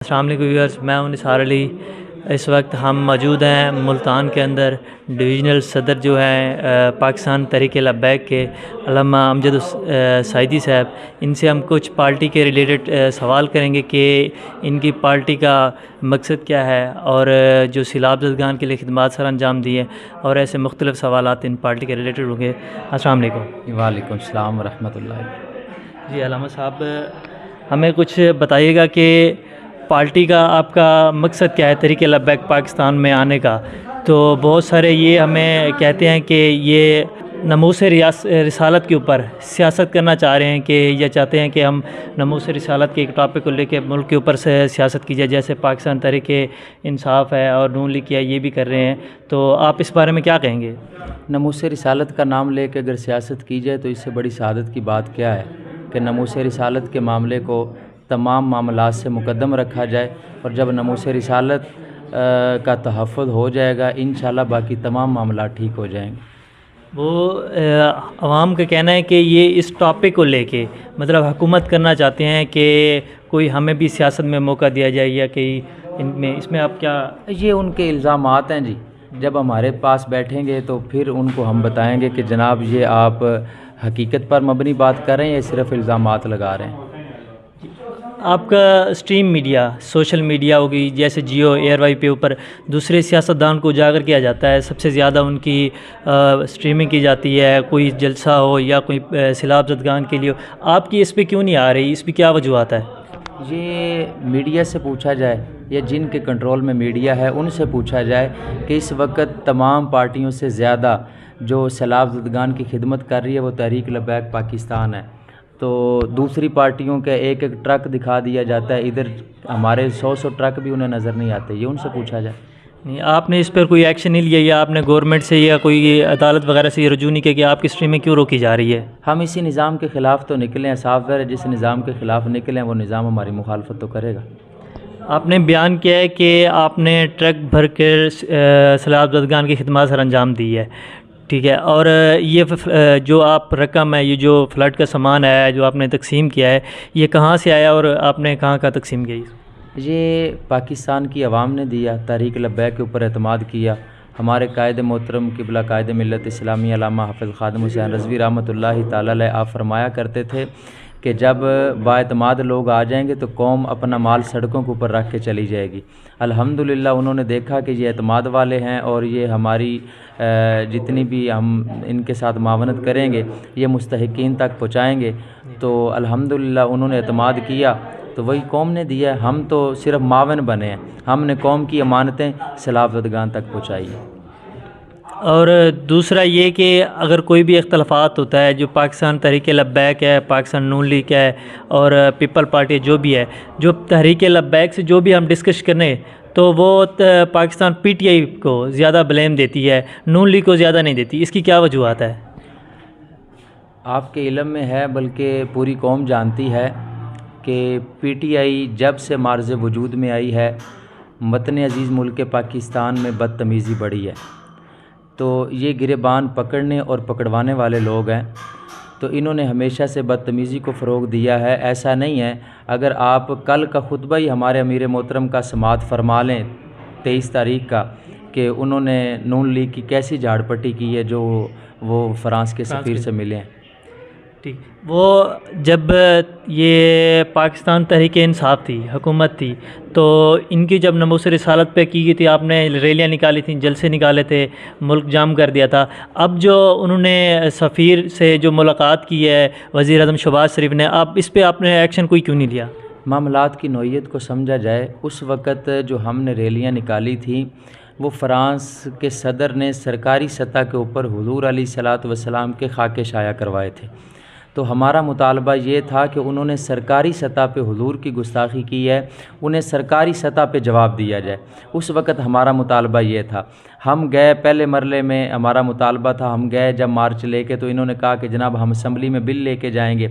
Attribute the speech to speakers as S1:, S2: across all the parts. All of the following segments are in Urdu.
S1: السلام علیکم ویورز، میں ہوں نثار علی۔ اس وقت ہم موجود ہیں ملتان کے اندر۔ ڈویژنل صدر جو ہیں پاکستان تحریک لبیک کے علامہ امجد سعیدی صاحب، ان سے ہم کچھ پارٹی کے ریلیٹڈ سوال کریں گے کہ ان کی پارٹی کا مقصد کیا ہے اور جو سیلاب زدگان کے لیے خدمات سر انجام دیے، اور ایسے مختلف سوالات ان پارٹی کے ریلیٹڈ ہوں گے۔ السلام علیکم۔
S2: وعلیکم السلام ورحمۃ اللہ۔
S1: جی علامہ صاحب، ہمیں کچھ بتائیے گا کہ پارٹی کا آپ کا مقصد کیا ہے تحریک لبیک پاکستان میں آنے کا؟ تو بہت سارے یہ ہمیں کہتے ہیں کہ یہ ناموس رسالت کے اوپر سیاست کرنا چاہ رہے ہیں، کہ یہ چاہتے ہیں کہ ہم ناموس رسالت کے ایک ٹاپک کو لے کے ملک کے اوپر سے سیاست کی جائے، جیسے پاکستان تحریک انصاف ہے اور نون لیگ کیا یہ بھی کر رہے ہیں۔ تو آپ اس بارے میں کیا کہیں گے؟
S2: ناموس رسالت کا نام لے کے اگر سیاست کی جائے تو اس سے بڑی سعادت کی بات کیا ہے کہ ناموس رسالت کے معاملے کو تمام معاملات سے مقدم رکھا جائے، اور جب ناموس رسالت کا تحفظ ہو جائے گا انشاءاللہ باقی تمام معاملات ٹھیک ہو جائیں گے۔
S1: وہ عوام کا کہنا ہے کہ یہ اس ٹاپک کو لے کے مطلب حکومت کرنا چاہتے ہیں کہ کوئی ہمیں بھی سیاست میں موقع دیا جائے، یا کہ اس میں آپ کیا؟
S2: یہ ان کے الزامات ہیں جی۔ جب ہمارے پاس بیٹھیں گے تو پھر ان کو ہم بتائیں گے کہ جناب یہ آپ حقیقت پر مبنی بات کر رہے ہیں یا صرف الزامات لگا رہے ہیں۔
S1: آپ کا اسٹریم میڈیا، سوشل میڈیا ہوگی جیسے جیو ایئر وائی پہ اوپر دوسرے سیاستدان کو اجاگر کیا جاتا ہے، سب سے زیادہ ان کی اسٹریمنگ کی جاتی ہے، کوئی جلسہ ہو یا کوئی سیلاب زدگان کے لیے ہو، آپ کی اس پہ کیوں نہیں آ رہی؟ اس پہ کیا وجوہات ہے؟
S2: یہ میڈیا سے پوچھا جائے یا جن کے کنٹرول میں میڈیا ہے ان سے پوچھا جائے کہ اس وقت تمام پارٹیوں سے زیادہ جو سیلاب زدگان کی خدمت کر رہی ہے وہ تحریک لبیک پاکستان ہے۔ تو دوسری پارٹیوں کے ایک ایک ٹرک دکھا دیا جاتا ہے، ادھر ہمارے 100 ٹرک بھی انہیں نظر نہیں آتے، یہ ان سے پوچھا جائے۔
S1: نہیں، آپ نے اس پر کوئی ایکشن نہیں لیا، یا آپ نے گورنمنٹ سے یا کوئی عدالت وغیرہ سے یہ رجوع نہیں کیا کہ آپ کی اسٹریمنگ کیوں روکی جا رہی ہے؟
S2: ہم اسی نظام کے خلاف تو نکلے ہیں، صاف ظاہر ہے جس نظام کے خلاف نکلے ہیں وہ نظام ہماری مخالفت تو کرے گا۔
S1: آپ نے بیان کیا ہے کہ آپ نے ٹرک بھر کے سیلاب زدگان کی خدمات سر انجام دی ہے، ٹھیک ہے، اور یہ جو آپ رقم ہے، یہ جو فلڈ کا سامان ہے جو آپ نے تقسیم کیا ہے، یہ کہاں سے آیا اور آپ نے کہاں کا تقسیم کیا؟
S2: یہ پاکستان کی عوام نے دیا، تحریک لبیک کے اوپر اعتماد کیا۔ ہمارے قائد محترم قبلہ قائد ملت اسلامی علامہ حافظ خادم حسین رضوی رحمۃ اللہ تعالی علیہ آپ فرمایا کرتے تھے کہ جب بااعتماد لوگ آ جائیں گے تو قوم اپنا مال سڑکوں کے اوپر رکھ کے چلی جائے گی۔ الحمدللہ انہوں نے دیکھا کہ یہ اعتماد والے ہیں اور یہ ہماری جتنی بھی ہم ان کے ساتھ معاونت کریں گے یہ مستحقین تک پہنچائیں گے، تو الحمدللہ انہوں نے اعتماد کیا تو وہی قوم نے دیا ہے۔ ہم تو صرف معاون بنے ہیں، ہم نے قوم کی امانتیں سیلاب زدگان تک پہنچائی ہیں۔
S1: اور دوسرا یہ کہ اگر کوئی بھی اختلافات ہوتا ہے، جو پاکستان تحریک لبیک ہے، پاکستان نون لیگ ہے اور پیپل پارٹی جو بھی ہے، جو تحریک لبیک سے جو بھی ہم ڈسکس کریں تو وہ پاکستان پی ٹی آئی کو زیادہ بلیم دیتی ہے، نون لیگ کو زیادہ نہیں دیتی، اس کی کیا وجوہات ہے؟
S2: آپ کے علم میں ہے، بلکہ پوری قوم جانتی ہے کہ پی ٹی آئی جب سے معرض وجود میں آئی ہے وطن عزیز ملک پاکستان میں بدتمیزی بڑھی ہے۔ تو یہ گریبان پکڑنے اور پکڑوانے والے لوگ ہیں، تو انہوں نے ہمیشہ سے بدتمیزی کو فروغ دیا ہے۔ ایسا نہیں ہے، اگر آپ کل کا خطبہ ہی ہمارے امیر محترم کا سماعت فرما لیں 23 تاریخ کا، کہ انہوں نے نون لیگ کی کیسی جھاڑ پٹی کی ہے جو وہ فرانس کے سفیر سے ملے ہیں۔
S1: ٹھیک، وہ جب یہ پاکستان تحریک انصاف تھی، حکومت تھی، تو ان کی جب ناموس رسالت پہ کی گئی تھی، آپ نے ریلیاں نکالی تھیں، جلسے نکالے تھے، ملک جام کر دیا تھا۔ اب جو انہوں نے سفیر سے جو ملاقات کی ہے وزیر اعظم شہباز شریف نے، اب اس پہ آپ نے ایکشن کوئی کیوں نہیں لیا؟
S2: معاملات کی نوعیت کو سمجھا جائے، اس وقت جو ہم نے ریلیاں نکالی تھیں وہ فرانس کے صدر نے سرکاری سطح کے اوپر حضور علیہ الصلوۃ والسلام کے خاکے شائع کروائے تھے، تو ہمارا مطالبہ یہ تھا کہ انہوں نے سرکاری سطح پہ حضور کی گستاخی کی ہے، انہیں سرکاری سطح پہ جواب دیا جائے۔ اس وقت ہمارا مطالبہ یہ تھا، ہم گئے پہلے مرحلے میں، ہمارا مطالبہ تھا، ہم گئے جب مارچ لے کے تو انہوں نے کہا کہ جناب ہم اسمبلی میں بل لے کے جائیں گے،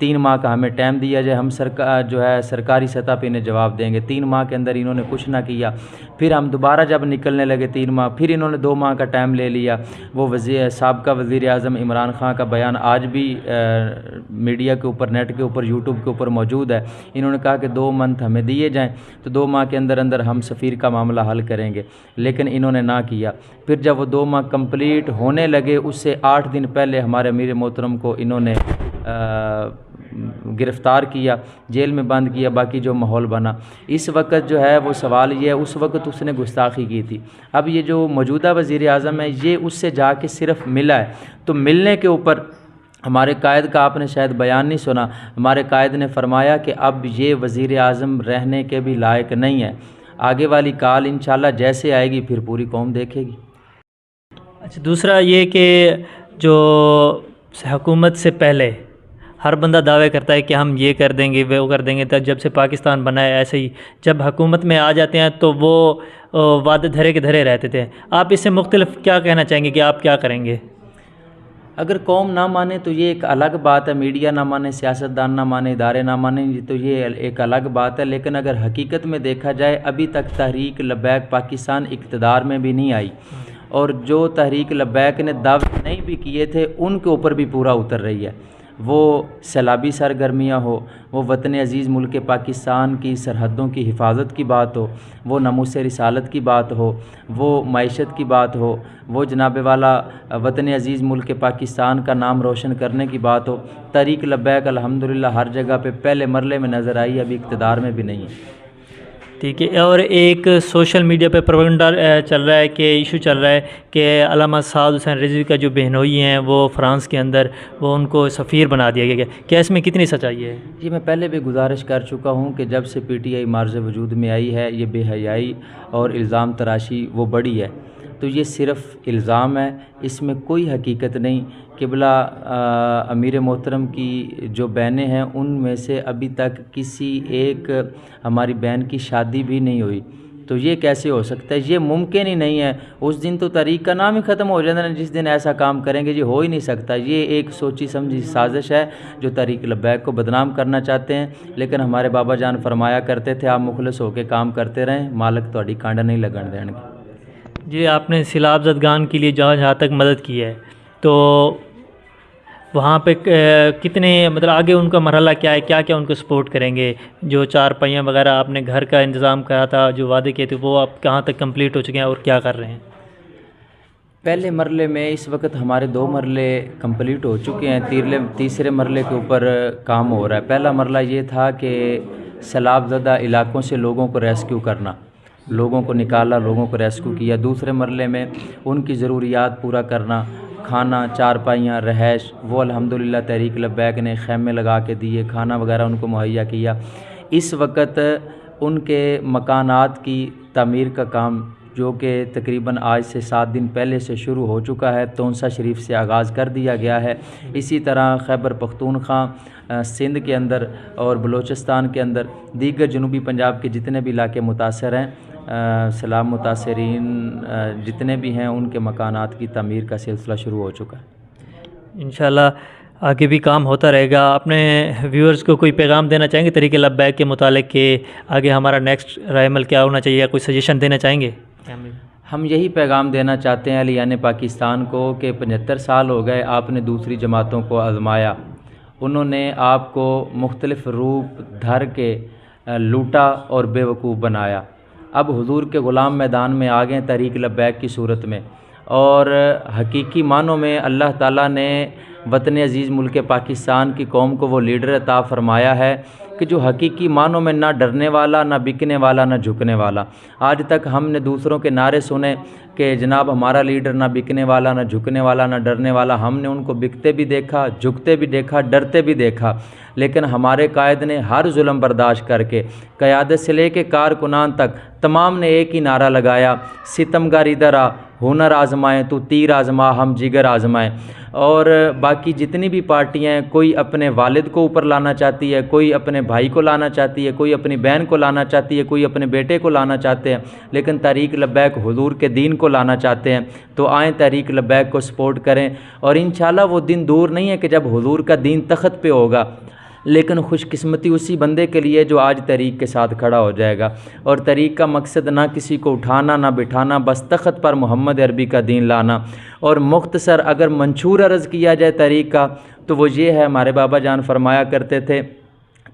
S2: 3 ماہ کا ہمیں ٹائم دیا جائے، ہم سرکاری سطح پہ انہیں جواب دیں گے۔ 3 ماہ کے اندر انہوں نے کچھ نہ کیا، پھر ہم دوبارہ جب نکلنے لگے 3 ماہ، پھر انہوں نے 2 ماہ کا ٹائم لے لیا۔ وہ سابقہ وزیر اعظم عمران خان کا بیان آج بھی میڈیا کے اوپر، نیٹ کے اوپر، یوٹیوب کے اوپر موجود ہے۔ انہوں نے کہا کہ 2 منتھ ہمیں دیے جائیں تو 2 ماہ کے اندر اندر ہم سفیر کا معاملہ حل کریں گے، لیکن انہوں نے نہ کیا۔ پھر جب وہ 2 ماہ کمپلیٹ ہونے لگے، اس سے 8 دن پہلے ہمارے امیر محترم کو انہوں نے گرفتار کیا، جیل میں بند کیا، باقی جو ماحول بنا۔ اس وقت جو ہے وہ سوال یہ ہے، اس وقت اس نے گستاخی کی تھی۔ اب یہ جو موجودہ وزیر اعظم ہے، یہ اس سے جا کے صرف ملا ہے، تو ملنے کے اوپر ہمارے قائد کا آپ نے شاید بیان نہیں سنا، ہمارے قائد نے فرمایا کہ اب یہ وزیر اعظم رہنے کے بھی لائق نہیں ہے، آگے والی کال انشاءاللہ جیسے آئے گی پھر پوری قوم دیکھے گی۔
S1: اچھا، دوسرا یہ کہ جو حکومت سے پہلے ہر بندہ دعوے کرتا ہے کہ ہم یہ کر دیں گے، وہ کر دیں گے، جب سے پاکستان بنا ہے ایسے ہی جب حکومت میں آ جاتے ہیں تو وہ وعدے دھرے کے دھرے رہتے تھے۔ آپ اس سے مختلف کیا کہنا چاہیں گے کہ آپ کیا کریں گے؟
S2: اگر قوم نہ مانے تو یہ ایک الگ بات ہے، میڈیا نہ مانے، سیاستدان نہ مانے، ادارے نہ مانے تو یہ ایک الگ بات ہے، لیکن اگر حقیقت میں دیکھا جائے ابھی تک تحریک لبیک پاکستان اقتدار میں بھی نہیں آئی، اور جو تحریک لبیک نے دعوے نہیں بھی کیے تھے ان کے اوپر بھی پورا اتر رہی ہے۔ وہ سیلابی سرگرمیاں ہو، وہ وطن عزیز ملک پاکستان کی سرحدوں کی حفاظت کی بات ہو، وہ ناموس رسالت کی بات ہو، وہ معیشت کی بات ہو، وہ جناب والا وطن عزیز ملک پاکستان کا نام روشن کرنے کی بات ہو، تحریک لبیک الحمدللہ ہر جگہ پہ پہلے مرلے میں نظر آئی، ابھی اقتدار میں بھی نہیں ہے۔
S1: ٹھیک ہے، اور ایک سوشل میڈیا پہ پروپیگنڈا چل رہا ہے، کہ ایشو چل رہا ہے کہ علامہ سعد حسین رضوی کا جو بہنوئی ہیں وہ فرانس کے اندر وہ ان کو سفیر بنا دیا گیا، کیا اس میں کتنی سچائی ہے؟
S2: جی، میں پہلے بھی گزارش کر چکا ہوں کہ جب سے پی ٹی آئی معرض وجود میں آئی ہے، یہ بے حیائی اور الزام تراشی وہ بڑی ہے، تو یہ صرف الزام ہے، اس میں کوئی حقیقت نہیں۔ قبلہ امیر محترم کی جو بہنیں ہیں ان میں سے ابھی تک کسی ایک ہماری بہن کی شادی بھی نہیں ہوئی، تو یہ کیسے ہو سکتا ہے؟ یہ ممکن ہی نہیں ہے۔ اس دن تو تحریک کا نام ہی ختم ہو جاتا ہے جس دن ایسا کام کریں گے، یہ ہو ہی نہیں سکتا۔ یہ ایک سوچی سمجھی سازش ہے جو تحریک لبیک کو بدنام کرنا چاہتے ہیں، لیکن ہمارے بابا جان فرمایا کرتے تھے آپ مخلص ہو کے کام کرتے رہیں، مالک تہاڈی کانڈ نہیں لگن دین گے۔
S1: جی، آپ نے سیلاب زدگان کے لیے جہاں تک مدد کی ہے، تو وہاں پہ کتنے مطلب آگے ان کا مرحلہ کیا ہے، کیا کیا ان کو سپورٹ کریں گے؟ جو 4 پہیہ وغیرہ آپ نے گھر کا انتظام کرا تھا، جو وعدے کیے تھے، وہ آپ کہاں تک کمپلیٹ ہو چکے ہیں اور کیا کر رہے ہیں؟
S2: پہلے مرحلے میں اس وقت ہمارے 2 مرحلے کمپلیٹ ہو چکے ہیں، تیسرے مرحلے کے اوپر کام ہو رہا ہے۔ پہلا مرحلہ یہ تھا کہ سیلاب زدہ علاقوں سے لوگوں کو ریسکیو کرنا، لوگوں کو نکالا، لوگوں کو ریسکیو کیا۔ دوسرے مرحلے میں ان کی ضروریات پورا کرنا، کھانا، 4 پائیاں، رہائش، وہ الحمدللہ تحریک لبیک نے خیمے لگا کے دیے، کھانا وغیرہ ان کو مہیا کیا۔ اس وقت ان کے مکانات کی تعمیر کا کام جو کہ تقریباً آج سے 7 دن پہلے سے شروع ہو چکا ہے، تونسا شریف سے آغاز کر دیا گیا ہے۔ اسی طرح خیبر پختونخوا، سندھ کے اندر اور بلوچستان کے اندر، دیگر جنوبی پنجاب کے جتنے بھی علاقے متاثر ہیں، سیلاب متاثرین جتنے بھی ہیں ان کے مکانات کی تعمیر کا سلسلہ شروع ہو چکا ہے۔
S1: انشاءاللہ آگے بھی کام ہوتا رہے گا۔ اپنے ویورز کو کوئی پیغام دینا چاہیں گے تحریک لبیک کے متعلق کہ آگے ہمارا نیکسٹ رائے عمل کیا ہونا چاہیے، یا کوئی سجیشن دینا چاہیں گے؟
S2: ہم یہی پیغام دینا چاہتے ہیں اہلیان پاکستان کو کہ 75 سال ہو گئے آپ نے دوسری جماعتوں کو آزمایا، انہوں نے آپ کو مختلف روپ دھر کے لوٹا اور بے وقوف بنایا۔ اب حضور کے غلام میدان میں آ گئے تحریک لبیک کی صورت میں، اور حقیقی معنوں میں اللہ تعالیٰ نے وطن عزیز ملک پاکستان کی قوم کو وہ لیڈر عطا فرمایا ہے کہ جو حقیقی معنوں میں نہ ڈرنے والا، نہ بکنے والا، نہ جھکنے والا۔ آج تک ہم نے دوسروں کے نعرے سنے کہ جناب ہمارا لیڈر نہ بکنے والا، نہ جھکنے والا، نہ ڈرنے والا۔ ہم نے ان کو بکتے بھی دیکھا، جھکتے بھی دیکھا، ڈرتے بھی دیکھا، لیکن ہمارے قائد نے ہر ظلم برداشت کر کے قیادت سے لے کے کارکنان تک تمام نے ایک ہی نعرہ لگایا، ستمگر ادھر آ، ہنر آزمائیں تو تیر آزما، ہم جگر آزمائیں۔ اور باقی جتنی بھی پارٹیاں ہیں، کوئی اپنے والد کو اوپر لانا چاہتی ہے، کوئی اپنے بھائی کو لانا چاہتی ہے، کوئی اپنی بہن کو لانا چاہتی ہے، کوئی اپنے بیٹے کو لانا چاہتے ہیں، لیکن تحریک لبیک حضور کے دین کو لانا چاہتے ہیں۔ تو آئیں تحریک لبیک کو سپورٹ کریں، اور انشاءاللہ وہ دن دور نہیں ہے کہ جب حضور کا دین تخت پہ ہوگا۔ لیکن خوش قسمتی اسی بندے کے لیے جو آج تحریک کے ساتھ کھڑا ہو جائے گا۔ اور تحریک کا مقصد نہ کسی کو اٹھانا نہ بٹھانا، بس تخت پر محمد عربی کا دین لانا۔ اور مختصر اگر منشور عرض کیا جائے تحریک کا تو وہ یہ ہے، ہمارے بابا جان فرمایا کرتے تھے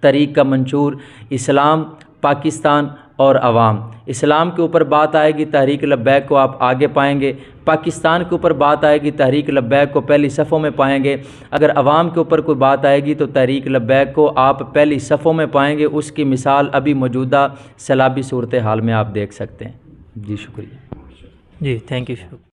S2: تحریک کا منشور اسلام، پاکستان اور عوام۔ اسلام کے اوپر بات آئے گی تحریک لبیک کو آپ آگے پائیں گے، پاکستان کے اوپر بات آئے گی تحریک لبیک کو پہلی صفوں میں پائیں گے، اگر عوام کے اوپر کوئی بات آئے گی تو تحریک لبیک کو آپ پہلی صفوں میں پائیں گے۔ اس کی مثال ابھی موجودہ سیلابی صورتحال میں آپ دیکھ سکتے ہیں۔ جی شکریہ۔
S1: جی تھینک یو.